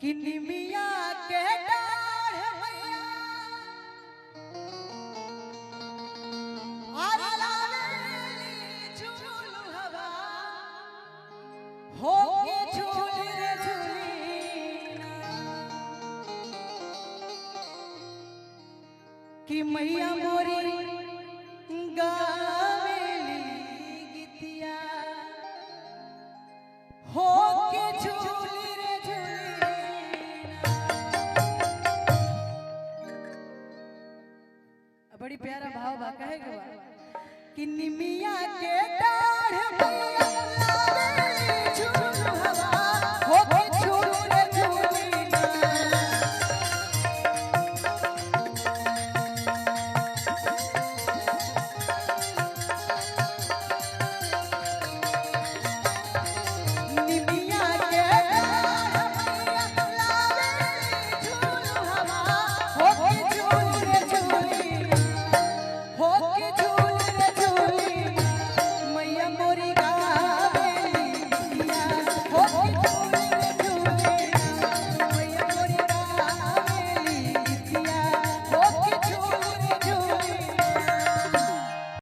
कि निमिया के डाढ़ मैया आरे लावेली झूल हवा हो के झूल रे झूलीना कि मैया मोरी गावेली गीतिया हो के झूल रे झूलीना। बड़ी प्यारा भाव बा कहे के बा कि निमिया के डाढ़ मैया